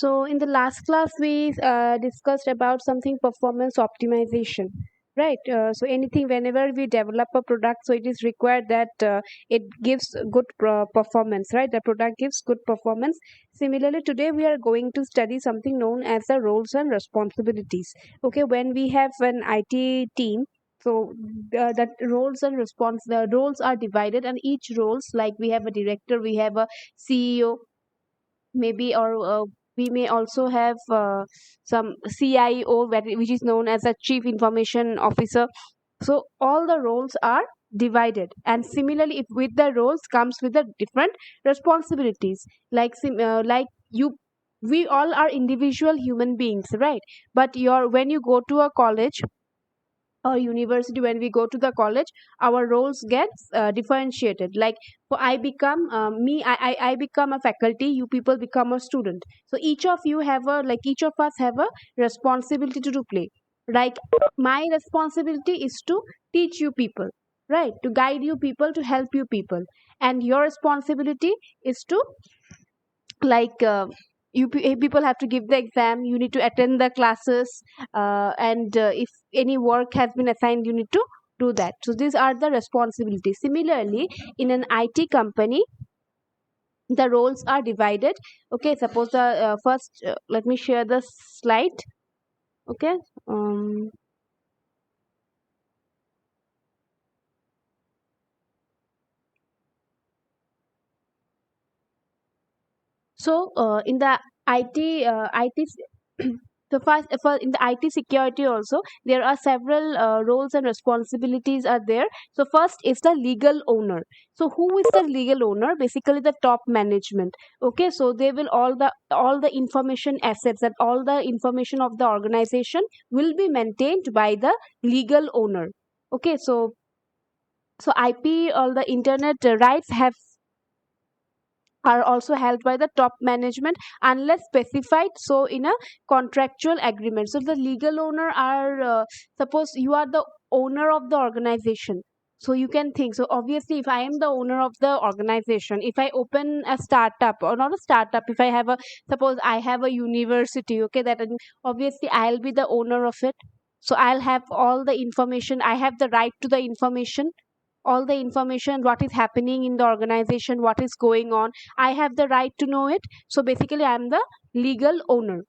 So in the last class, we discussed about something performance optimization, right? So anything whenever we develop a product, so it is required that it gives good performance, right? The product gives good performance. Similarly, today we are going to study something known as the roles and responsibilities. Okay, when we have an IT team. So that roles and the roles are divided, and each roles, like we have a director, we have a CEO, maybe, or we may also have some CIO, which is known as a chief information officer. So all the roles are divided, and similarly, if with the roles comes with the different responsibilities, like you, we all are individual human beings, right? But your when you go to a college or university, when we go to the college, our roles gets differentiated. Like, so I become I become a faculty, you people become a student. So each of you have a, like, each of us have a responsibility to play. Like, my responsibility is to teach you people, right, to guide you people, to help you people. And your responsibility is to, like, people have to give the exam, you need to attend the classes, and if any work has been assigned, you need to do that. So these are the responsibilities. Similarly, in an IT company, the roles are divided. Okay, suppose the first let me share the slide. Okay. um So in the IT, so first, for in the IT security also, there are several roles and responsibilities are there. So first is the legal owner. So who is the legal owner? Basically, the top management. Okay, so they will all the information assets and all the information of the organization will be maintained by the legal owner. Okay, so IP, all the internet rights have are also held by the top management unless specified so in a contractual agreement. So the legal owner are, suppose you are the owner of the organization. So you can think, so obviously if I am the owner of the organization, if I open a startup, or not a startup, if I have a, suppose I have a university, okay, that obviously I'll be the owner of it. So I'll have all the information, I have the right to the information, all the information, what is happening in the organization, what is going on, I have the right to know it. So basically I am the legal owner.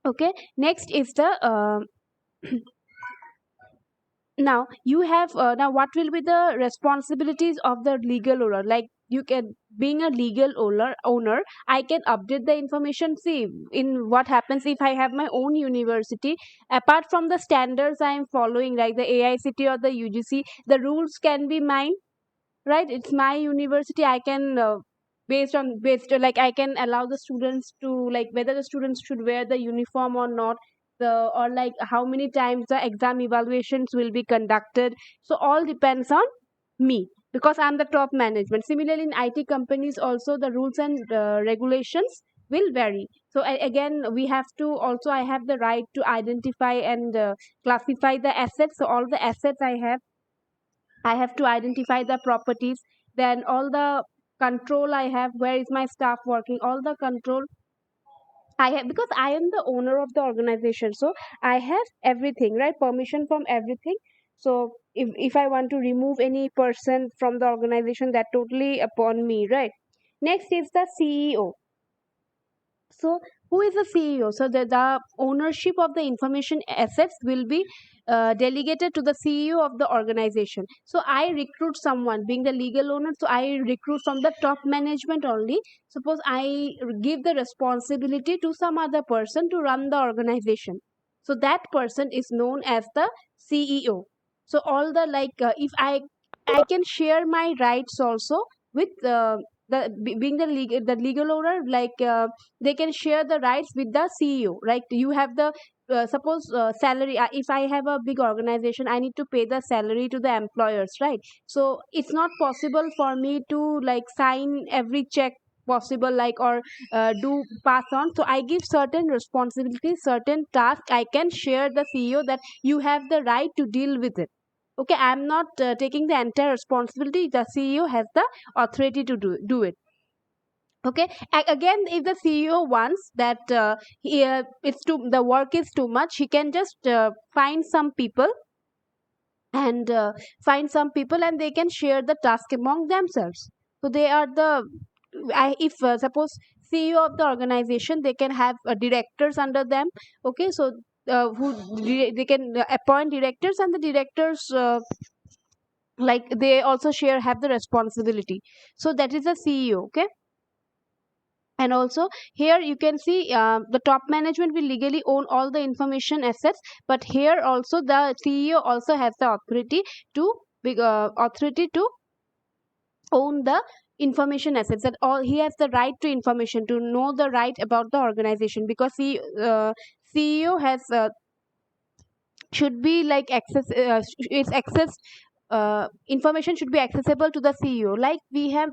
Okay, next is the now you have, now what will be the responsibilities of the legal owner? Like, you can, being a legal owner, I can update the information. See, in what happens if I have my own university, apart from the standards I am following, like the AICT or the UGC, the rules can be mine, right? It's my university, I can, based, like, I can allow the students to, like, whether the students should wear the uniform or not, the, or like how many times the exam evaluations will be conducted. So all depends on me, because I'm the top management. Similarly, in IT companies also, the rules and regulations will vary. So again, we have to also, I have the right to identify and classify the assets. So all the assets I have to identify the properties, then all the control I have, where is my staff working, all the control I have, because I am the owner of the organization. So I have everything, right? Permission from everything. So if I want to remove any person from the organization, that totally upon me, right? Next is the CEO. So, who is the CEO? So, the ownership of the information assets will be delegated to the CEO of the organization. So, I recruit someone, being the legal owner. So, I recruit from the top management only. Suppose I give the responsibility to some other person to run the organization. So, that person is known as the CEO. So, all the, like, if I can share my rights also with being the legal owner, like. They can share the rights with the CEO. Like, you have the, suppose salary. If I have a big organization, I need to pay the salary to the employers, right? So it's not possible for me to, like, sign every check possible, like, or do pass on. So I give certain responsibilities, certain tasks I can share the CEO, that you have the right to deal with it. Okay, I'm not taking the entire responsibility. The CEO has the authority to do it. Okay. Again, if the CEO wants that it's too the work is too much, he can just find some people and and they can share the task among themselves. So they are the if suppose CEO of the organization, they can have directors under them. Okay, so they can appoint directors, and the directors like they also share have the responsibility. So that is a CEO. Okay. And also here you can see the top management will legally own all the information assets, but here also the CEO also has the authority to authority to own the information assets, that all he has the right to information, to know the right about the organization, because CEO has should be like access it's access information should be accessible to the CEO. Like we have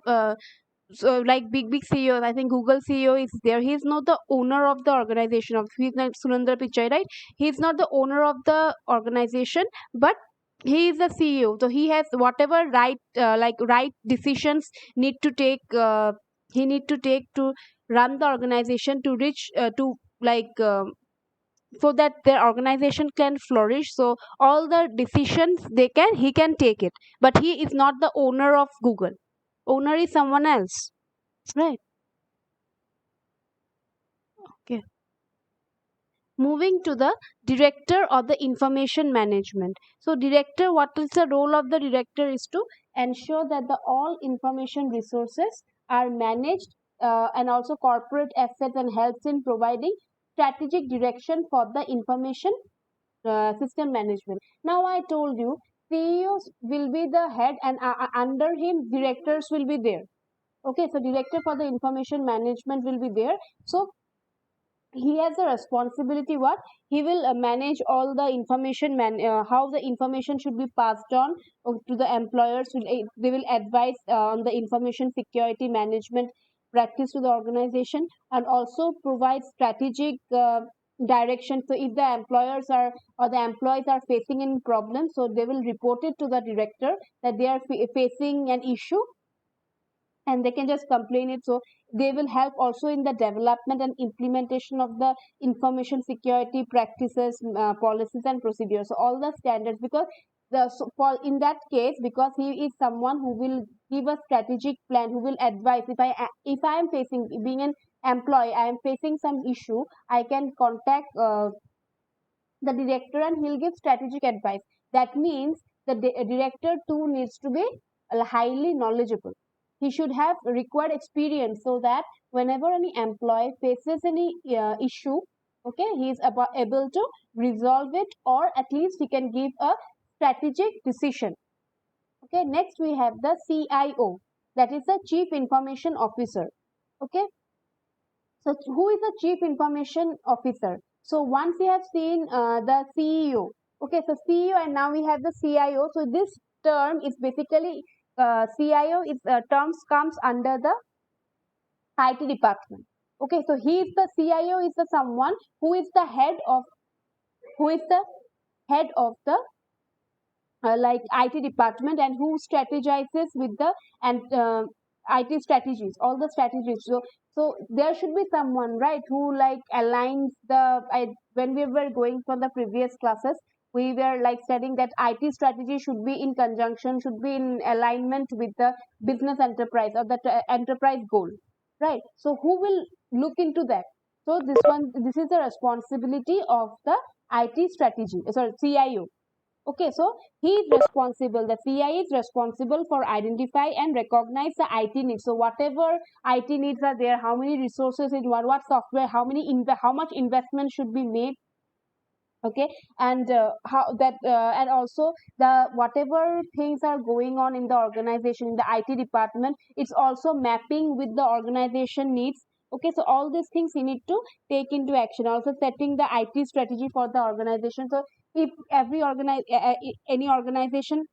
so like big CEOs, I think Google CEO is there. He's not the owner of the organization. Of he's not Sundar Pichai, right? He's not the owner of the organization, but he is the CEO. So he has whatever right, like right decisions need to take. He need to take to run the organization to reach to like so that their organization can flourish. So all the decisions they can he can take it, but he is not the owner of Google. Owner is someone else, right? Okay. Moving to the director of the information management. So director, what is the role of the director is to ensure that the all information resources are managed, and also corporate assets, and helps in providing strategic direction for the information system management. Now I told you CEOs will be the head, and under him directors will be there. Okay, so director for the information management will be there. So he has a responsibility what he will manage all the information how the information should be passed on to the employers. They will advise on the information security management practice to the organization, and also provide strategic direction. So if the employers are or the employees are facing any problem, so they will report it to the director that they are facing an issue, and they can just complain it. So they will help also in the development and implementation of the information security practices, policies and procedures, so all the standards. Because the so for in that case, because he is someone who will give a strategic plan, who will advise. If I am facing, being an employee, I am facing some issue, I can contact the director and he'll give strategic advice. That means the director too needs to be highly knowledgeable. He should have required experience, so that whenever any employee faces any issue, okay, he is able to resolve it, or at least he can give a strategic decision. Okay, next we have the CIO, that is the Chief Information Officer. Okay, so who is the Chief Information Officer? So once we have seen the CEO, okay, so CEO, and now we have the CIO. So this term is basically CIO is terms comes under the IT department. Okay, so he is the CIO is the someone who is the head of who is the head of the like IT department, and who strategizes with the and IT strategies, all the strategies. So there should be someone, right, who like aligns the. When we were going for the previous classes, we were like studying that IT strategy should be in conjunction, should be in alignment with the business enterprise, or the enterprise goal, right? So who will look into that? So this is the responsibility of the IT strategy. Sorry, CIO. Okay, so he is responsible. The CI is responsible for identify and recognize the IT needs. So whatever IT needs are there, how many resources in what software, how much investment should be made. Okay, and how that and also the whatever things are going on in the organization, in the IT department, it's also mapping with the organization needs. Okay, so all these things you need to take into action. Also setting the IT strategy for the organization. So if any organization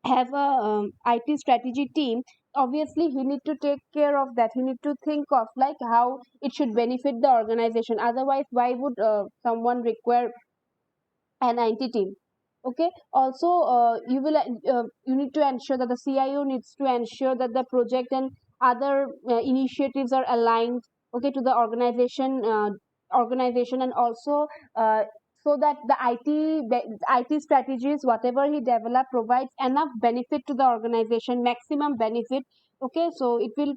have a IT strategy team, obviously he need to take care of that. He need to think of like how it should benefit the organization. Otherwise, why would someone require an IT team? Okay. Also, you need to ensure that the CIO needs to ensure that the project and other initiatives are aligned, okay, to the organization, and also uh, so that the IT strategies whatever he developed provides enough benefit to the organization, maximum benefit. Okay, so it will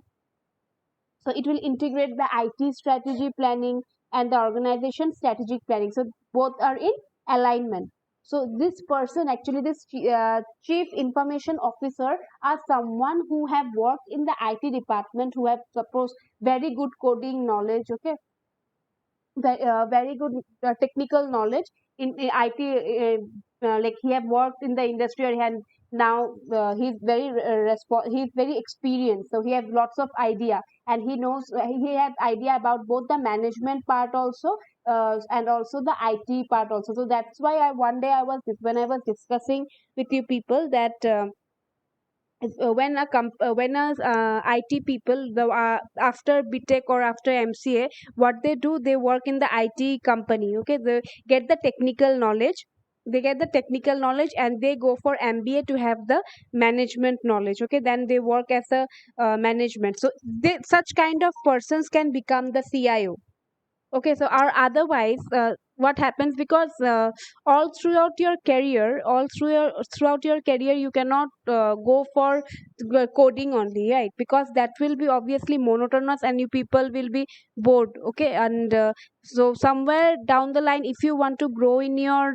integrate the IT strategy planning and the organization strategic planning. So both are in alignment. So this person, actually this chief information officer, are someone who have worked in the IT department, who have suppose very good coding knowledge, okay, very good technical knowledge in IT. Like he have worked in the industry, and now he's very experienced. So he has lots of idea, and he knows he has idea about both the management part also, and also the IT part also. So that's why I one day I was when I was discussing with you people that. When a IT people after BTech or after MCA, what they do, they work in the IT company. Okay, they get the technical knowledge. They get the technical knowledge and they go for MBA to have the management knowledge. Okay, then they work as a management. So such kind of persons can become the CIO. Okay, so or otherwise, what happens, because all throughout your career, you cannot go for coding only, right? Because that will be obviously monotonous, and you people will be bored. Okay, and so somewhere down the line, if you want to grow in your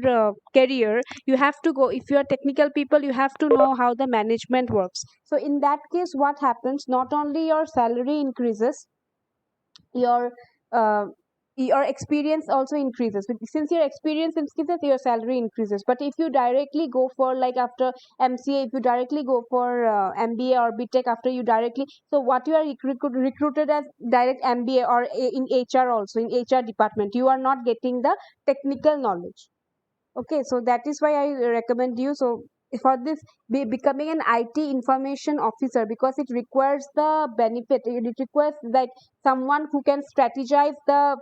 career, you have to go. If you are technical people, you have to know how the management works. So in that case, what happens? Not only your salary increases, your uh, your experience also increases. Since your experience increases, your salary increases. But if you directly go for, like, after MCA, if you directly go for MBA or BTech, after you directly, so what you are recruited as direct MBA or in HR, also in HR department, you are not getting the technical knowledge. Okay, so that is why I recommend you. So for this, becoming an IT information officer, because it requires the benefit, it requires like someone who can strategize the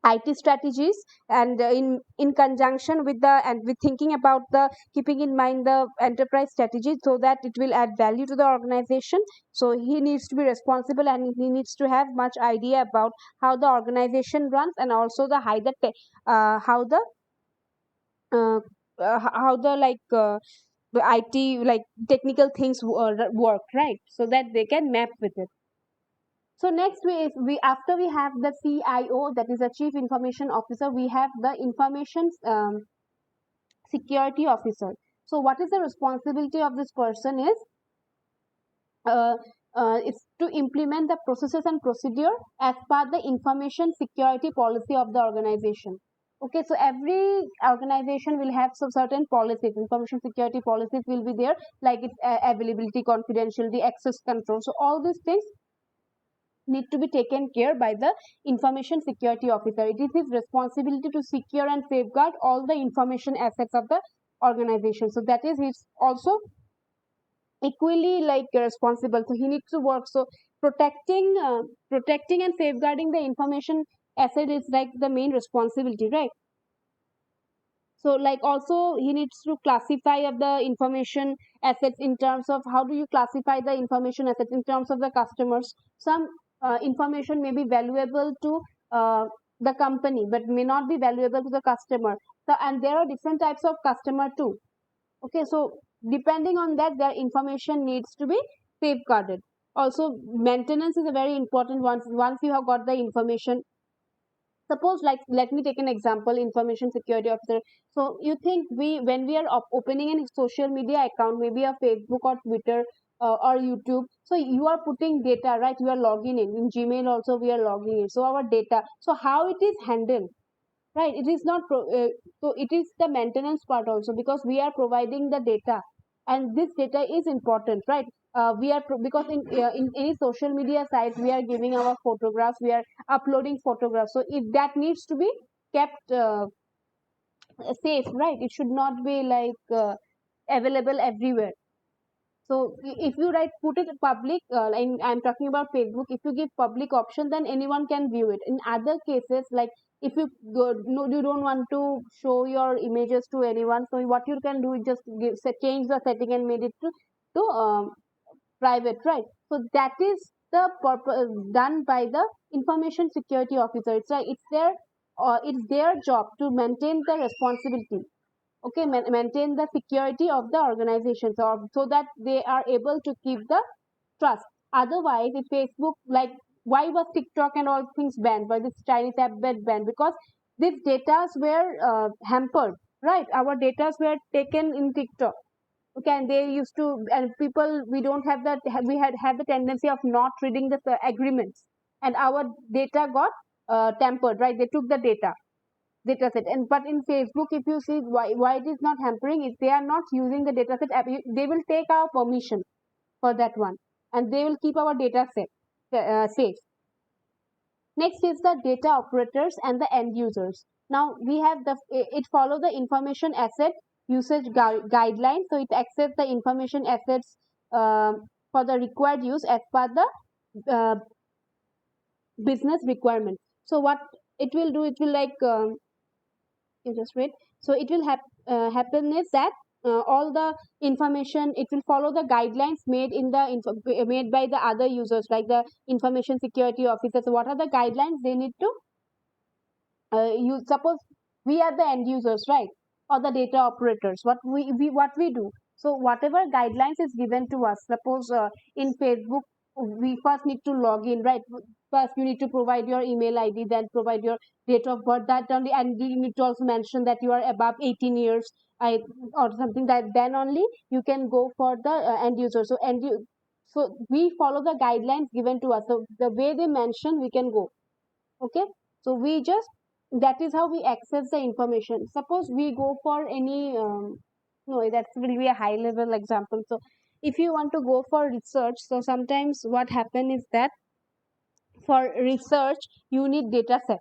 IT strategies, and in conjunction with the and with thinking about the keeping in mind the enterprise strategy, so that it will add value to the organization. So he needs to be responsible, and he needs to have much idea about how the organization runs, and also the how the how the the IT, like, technical things work, right? So that they can map with it. So next we after we have the CIO, that is a chief information officer, we have the information security officer. So what is the responsibility of this person is uh, it's to implement the processes and procedure as per the information security policy of the organization. Okay, so every organization will have some certain policies, information security policies will be there, like its availability, confidentiality, access control. So all these things need to be taken care by the information security officer. It is his responsibility to secure and safeguard all the information assets of the organization. So that is his also equally like responsible. So he needs to work. So protecting and safeguarding the information asset is like the main responsibility, right? So like also he needs to classify of the information assets in terms of how do you classify the information assets in terms of the customers. Some information may be valuable to the company but may not be valuable to the customer. So and there are different types of customer too. Okay, so depending on that, their information needs to be safeguarded. Also, maintenance is a very important one. Once you have got the information, suppose, like, let me take an example, information security officer. So you think we when we are opening a social media account, maybe a Facebook or Twitter or YouTube, so you are putting data, right? You are logging in Gmail also, we are logging in, so our data, so how it is handled, right? It is not so it is the maintenance part also, because we are providing the data, and this data is important, right? Because in any social media site we are giving our photographs, we are uploading photographs, so if that needs to be kept safe, right? It should not be like available everywhere. So if you write put it public, I'm talking about Facebook, if you give public option, then anyone can view it. In other cases, like if you no, you don't want to show your images to anyone, so what you can do is just change the setting and made it to private, right? So that is the purpose done by the information security officer. It's their job to maintain the responsibility, okay, maintain the security of the organization, so that they are able to keep the trust. Otherwise, if Facebook, like, why was TikTok and all things banned, by this Chinese app banned? Because these data were hampered, right? Our data were taken in TikTok. Okay, and they used to, and people, we don't have that, we had the tendency of not reading the agreements, and our data got tampered, right? They took the data set. And but in Facebook, if you see why it is not hampering, if they are not using the data set they will take our permission for that one, and they will keep our data set safe. Next is the data operators and the end users. Now we have it follow the information asset usage guidelines. So it accepts the information assets for the required use as per the uh, business requirement. So what it will do, it will like you just wait. So it will happen is that all the information, it will follow the guidelines made in the made by the other users, like the information security officers. So what are the guidelines they need to you suppose we are the end users, right? Or the data operators, what we do. So whatever guidelines is given to us, suppose in Facebook, we first need to log in, right? First you need to provide your email ID, then provide your date of birth, that only, and you need to also mention that you are above 18 years, or something, that then only you can go for the end user. So we follow the guidelines given to us, so the way they mention we can go. Okay, so we just, that is how we access the information. Suppose we go for any no, that will be a high level example. So if you want to go for research, so sometimes what happen is that for research you need data set.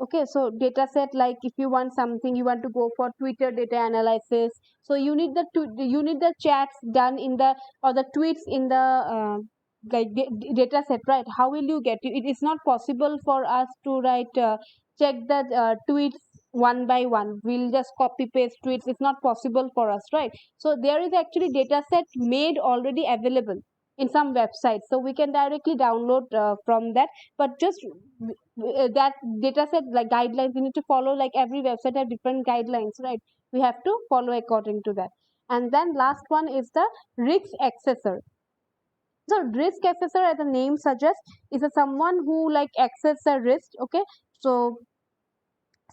Okay, so data set, like if you want something, you want to go for Twitter data analysis, so you need you need the chats done in the, or the tweets in the like data set, right? How will you get it? It is not possible for us to write check the tweets one by one. We'll just copy paste tweets. It's not possible for us, right? So there is actually data set made already available in some websites, so we can directly download from that. But just that data set, like guidelines, we need to follow, like every website have different guidelines, right? We have to follow according to that. And then last one is the risk accessor. So risk accessor, as the name suggests, is a someone who like access a risk. Okay, so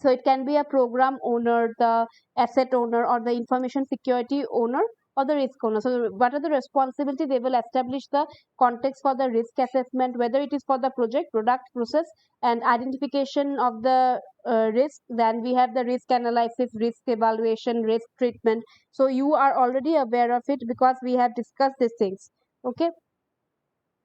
it can be a program owner, the asset owner, or the information security owner, or the risk owner. So what are the responsibility? They will establish the context for the risk assessment, whether it is for the project, product, process, and identification of the risk. Then we have the risk analysis, risk evaluation, risk treatment. So you are already aware of it because we have discussed these things. Okay,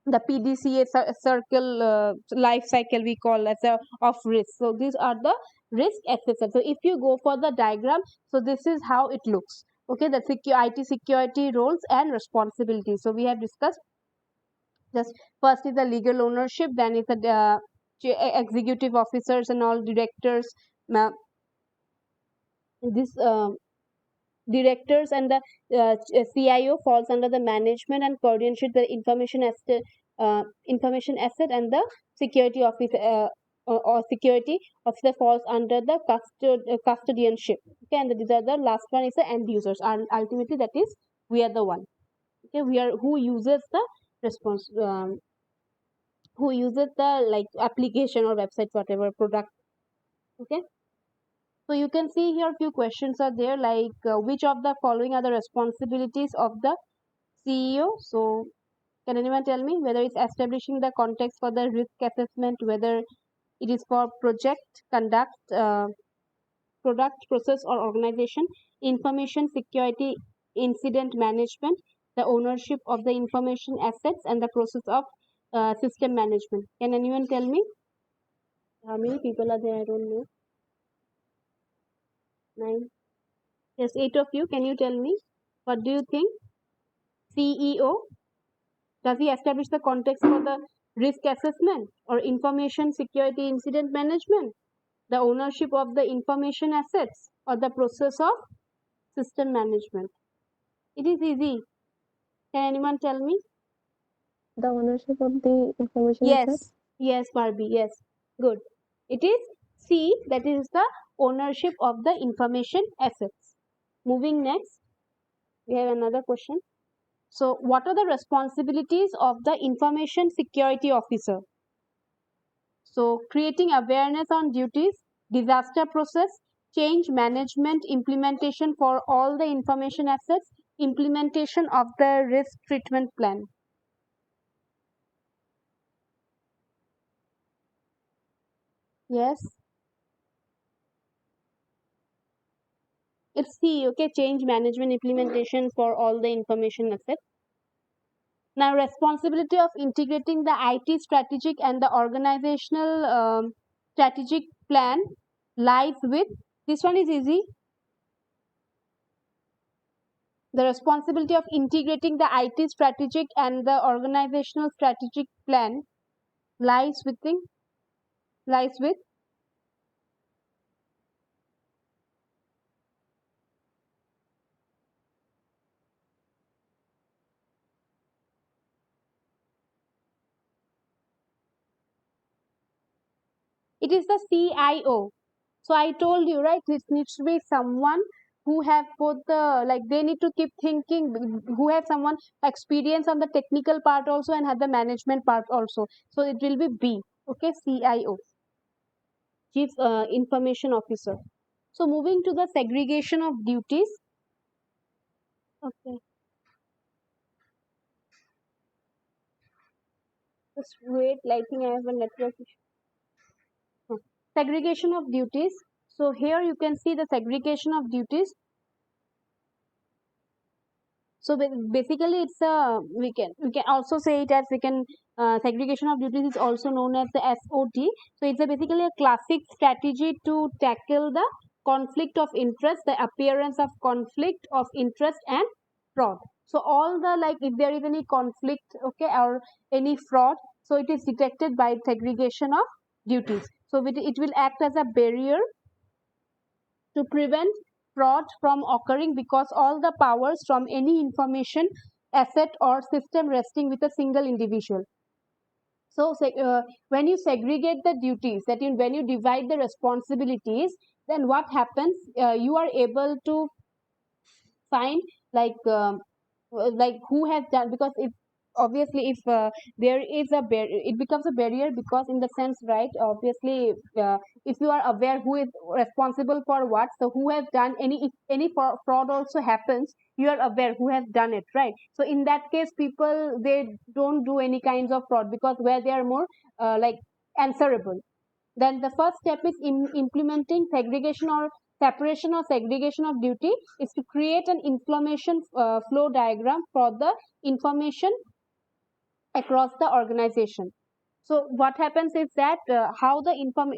the PDCA circle life cycle we call as a of risk. So these are the risk assessment. So if you go for the diagram, so this is how it looks. Okay, the IT security roles and responsibilities. So we have discussed, just first is the legal ownership, then is the executive officers and all directors. This directors and the CIO falls under the management and coordination the information asset, and the security officer or security officer falls under the custodianship. Okay, and these are the last one is the end users, and ultimately that is we are the one. Okay, we are who uses the response, who uses the like application or website, whatever product. Okay, so you can see here few questions are there, like which of the following are the responsibilities of the CEO? So can anyone tell me whether it's establishing the context for the risk assessment, whether it is for project, conduct, product, process, or organization, information security, incident management, the ownership of the information assets, and the process of system management? Can anyone tell me how many people are there? I don't know. 9. Yes, 8 of you. Can you tell me what do you think? CEO, does he establish the context for the risk assessment, or information security incident management, the ownership of the information assets, or the process of system management? It is easy. Can anyone tell me? The ownership of the information assets. Yes, yes, Barbie, yes. Good. It is C, that is the ownership of the information assets. Moving next, we have another question. So, what are the responsibilities of the information security officer? So, creating awareness on duties, disaster process, change management, implementation for all the information assets, implementation of the risk treatment plan. Yes, it's C, okay, change management implementation for all the information assets. Now, responsibility of integrating the IT strategic and the organizational strategic plan lies with, this one is easy. The responsibility of integrating the IT strategic and the organizational strategic plan lies within lies with it is the CIO. So I told you, right, this needs to be someone who have both the, like, they need to keep thinking, who have someone experience on the technical part also and have the management part also. So it will be B, okay, CIO, chief information officer. So moving to the segregation of duties. Okay, just wait, I think I have a network issue. Segregation of duties. So here you can see the segregation of duties. So basically, it's a, we can also say it as, we can, segregation of duties is also known as the SOT. So it's a basically a classic strategy to tackle the conflict of interest, the appearance of conflict of interest and fraud. So all the, like, if there is any conflict, okay, or any fraud, so it is detected by segregation of duties. So it will act as a barrier to prevent fraud from occurring, because all the powers from any information asset or system resting with a single individual. So when you segregate the duties, that in, when you divide the responsibilities, then what happens, you are able to find, like, like who has done, because if obviously if there is a it becomes a barrier, because in the sense, right, obviously, if you are aware who is responsible for what, so who has done any, if any fraud also happens, you are aware who has done it, right? So in that case, people, they don't do any kinds of fraud, because where they are more like answerable. Then the first step is in implementing segregation or separation or segregation of duty, is to create an information flow diagram for the information across the organization. So what happens is that, how the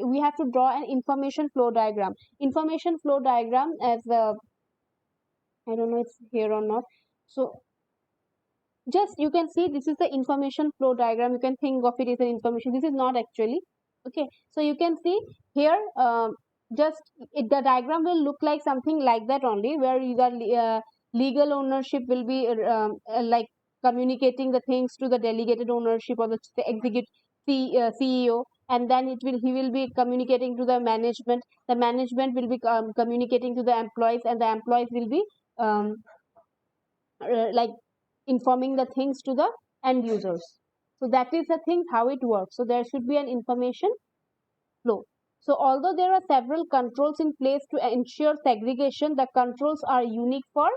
we have to draw an information flow diagram. Information flow diagram, as I don't know it's here or not. So just you can see, this is the information flow diagram. You can think of it as an information, this is not actually, okay. So you can see here, just the diagram will look like something like that only, where you got legal ownership will be like communicating the things to the delegated ownership or the executive CEO, and then he will be communicating to the management. The management will be communicating to the employees, and the employees will be um, like informing the things to the end users. So that is the thing how it works. So there should be an information flow. So although there are several controls in place to ensure segregation, the controls are unique for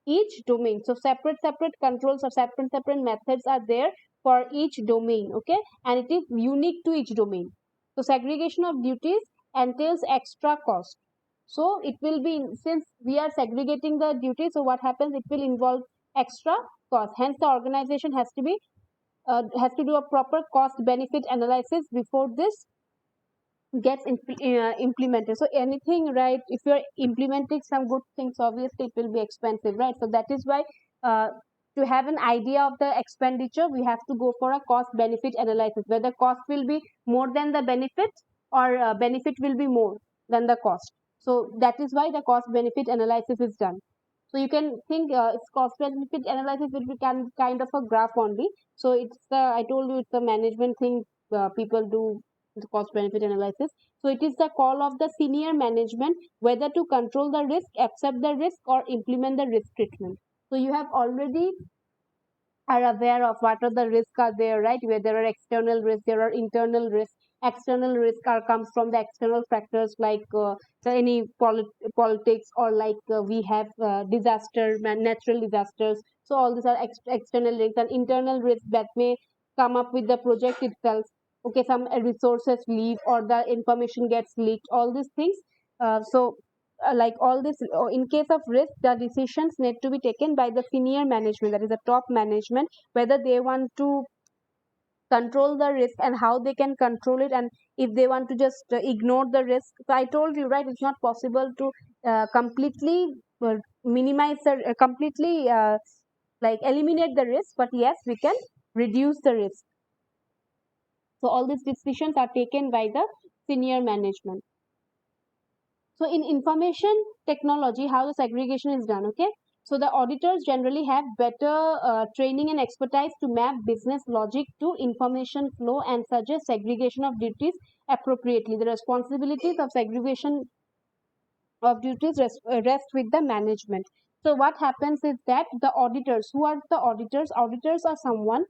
each domain. So separate controls or separate methods are there for each domain, okay, and it is unique to each domain. So segregation of duties entails extra cost. So it will be, since we are segregating the duties, so what happens, it will involve extra cost. Hence the organization has to do a proper cost benefit analysis before this gets implemented. So anything, right, if you're implementing some good things, obviously it will be expensive, right? So that is why, uh, to have an idea of the expenditure, we have to go for a cost benefit analysis, whether cost will be more than the benefit, or benefit will be more than the cost. So that is why the cost benefit analysis is done. So you can think its cost benefit analysis will be kind of a graph only. So it's the, I told you, it's the management thing people do, the cost benefit analysis. So it is the call of the senior management whether to control the risk, accept the risk, or implement the risk treatment. So you have already are aware of what are the risks are there, right? Where there are external risks, there are internal risks. External risk are comes from the external factors like so any politics, or like we have natural disasters. So all these are external risks, and internal risks that may come up with the project itself. Okay, some resources leave or the information gets leaked. All these things. Like all this, in case of risk, the decisions need to be taken by the senior management, that is the top management, whether they want to control the risk and how they can control it, and if they want to just ignore the risk. So I told you, right, it's not possible to completely minimize the completely like eliminate the risk, but yes, we can reduce the risk. So all these decisions are taken by the senior management. So in information technology, how the segregation is done, okay? So the auditors generally have better training and expertise to map business logic to information flow and suggest segregation of duties appropriately. The responsibilities of segregation of duties rest with the management. So what happens is that the auditors, who are the auditors? Auditors are someone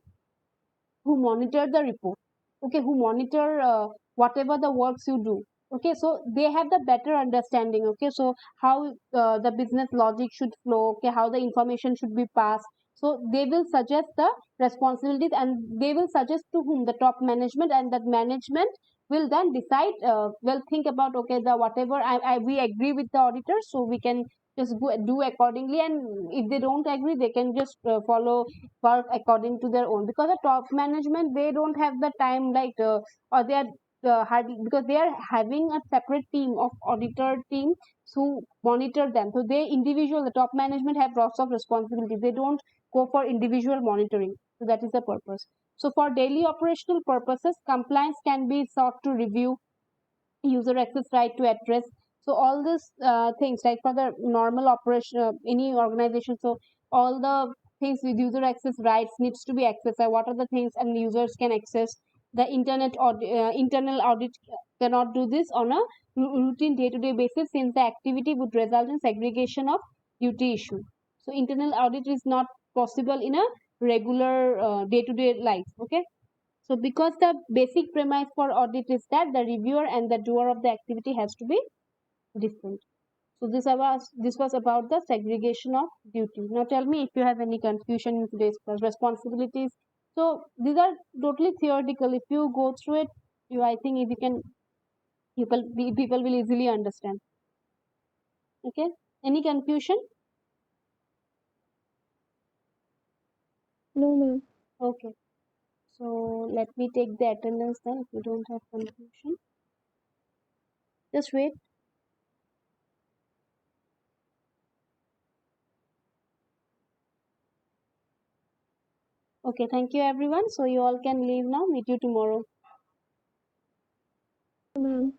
who monitor the report, okay, who monitor whatever the works you do. Okay, so they have the better understanding, okay, so how the business logic should flow, okay, how the information should be passed. So they will suggest the responsibilities, and they will suggest to whom? The top management, and that management will then decide, will think about, okay, the whatever we agree with the auditors, so we can just go do accordingly, and if they don't agree, they can just follow work according to their own, because the top management, they don't have the time, like or they are hardly, because they are having a separate team of auditor team who monitor them. So they individual, the top management have lots of responsibility, they don't go for individual monitoring. So that is the purpose. So for daily operational purposes, compliance can be sought to review user access right to address. So all these things, like for the normal operation any organization, so all the things with user access rights needs to be accessed. What are the things and users can access? The internal audit cannot do this on a routine day-to-day basis, since the activity would result in segregation of duty issue. So internal audit is not possible in a regular day-to-day life, okay. So because the basic premise for audit is that the reviewer and the doer of the activity has to be different. So this was about the segregation of duty. Now tell me if you have any confusion in today's class. Responsibilities. So these are totally theoretical. If you go through it, I think if you can, people will easily understand. Okay. Any confusion? No, ma'am. Okay. So let me take the attendance then. If you don't have confusion, just wait. Okay. Thank you, everyone. So you all can leave now. Meet you tomorrow. Ma'am.